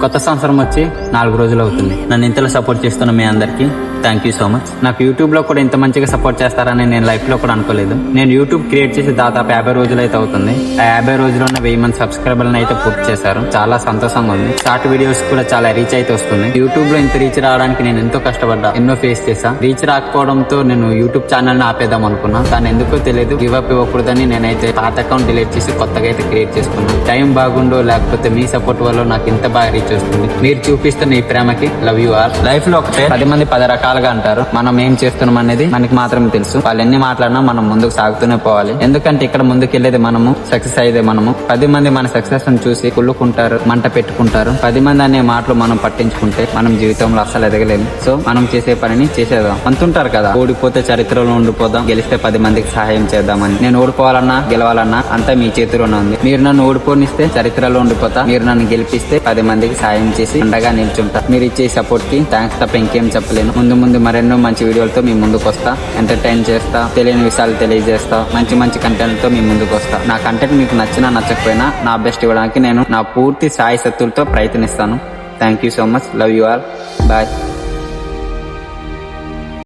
కొత్త సంవత్సరం వచ్చి 4 రోజులు అవుతుంది. నన్ను ఇంతలో సపోర్ట్ చేస్తున్న మీ అందరికీ థ్యాంక్ యూ సో మచ్. నాకు యూట్యూబ్ లో కూడా ఇంత మంచిగా సపోర్ట్ చేస్తారని నేను లైఫ్ లో కూడా అనుకోలేదు. నేను యూట్యూబ్ క్రియేట్ చేసి దాదాపు 50 రోజులు అయితే అవుతుంది. ఆ 50 రోజుల్లోనే 1000 మంది సబ్స్క్రైబర్లను అయితే పూర్తి చేశారు. చాలా సంతోషంగా ఉంది. షార్ట్ వీడియోస్ కూడా చాలా రీచ్ అయితే వస్తుంది. యూట్యూబ్ లో ఇంత రీచ్ రావడానికి నేను ఎంతో కష్టపడ్డా, ఎన్నో ఫేస్ చేశా. రీచ్ రాకపోవడంతో నేను యూట్యూబ్ ఛానల్ ని ఆపేద్దాం అనుకున్నా. కానీ ఎందుకో తెలియదు, గివ్ అప్ ఇవ్వకూడదని నేనైతే పాత అకౌంట్ డిలీట్ చేసి కొత్తగా అయితే క్రియేట్ చేసుకున్నాను. టైం బాగుండో లేకపోతే మీ సపోర్ట్ వల్ల నాకు ఇంత బాగా రీచ్ వస్తుంది. మీరు చూపిస్తున్న ఈ ప్రేమకి లవ్ యూ ఆల్. లైఫ్ లో ఒకటే 10 మంది 10 రకాలుగా అంటారు. మనం ఏం చేస్తున్నాం అనేది మనకి మాత్రమే తెలుసు. వాళ్ళు ఎన్ని మాట్లాడినా మనం ముందుకు సాగుతూనే పోవాలి. ఎందుకంటే ఇక్కడ ముందుకు వెళ్ళేది మనము, సక్సెస్ అయ్యేది మనము. 10 మంది మన సక్సెస్ ని చూసి కుళ్ళుకుంటారు, మంట పెట్టుకుంటారు. 10 మంది అనే మాటలు మనం పట్టించుకుంటే మనం జీవితంలో అస్సలు ఎదగలేము. సో మనం చేసే పనిని చేసేద్దాం. అంటుంటారు కదా, ఓడిపోతే చరిత్రలో ఉండిపోదాం, గెలిస్తే 10 మందికి సహాయం చేద్దామని. నేను ఓడిపోవాలన్నా గెలవాలన్నా అంతా మీ చేతిలోనే ఉంది. మీరు నన్ను ఓడిపోనిస్తే చరిత్రలో ఉండిపోతా, మీరు నన్ను గెలిపిస్తే 10 మందికి సహాయం చేసి అండగా నిల్చుంటా. మీరు ఇచ్చే సపోర్ట్ కి థ్యాంక్స్ తప్ప ఇంకేం చెప్పలేను. ముందు మరెన్నో మంచి వీడియోలతో మీ ముందుకు వస్తా. ఎంటర్టైన్ చేస్తా, తెలియని విషయాలు తెలియజేస్తా, మంచి కంటెంట్ తో మీ ముందుకు వస్తా. నా కంటెంట్ మీకు నచ్చినా నచ్చకపోయినా నా బెస్ట్ ఇవ్వడానికి నేను నా పూర్తి సాయి శక్తులతో ప్రయత్నిస్తాను. Thank you so much. Love you all. Bye.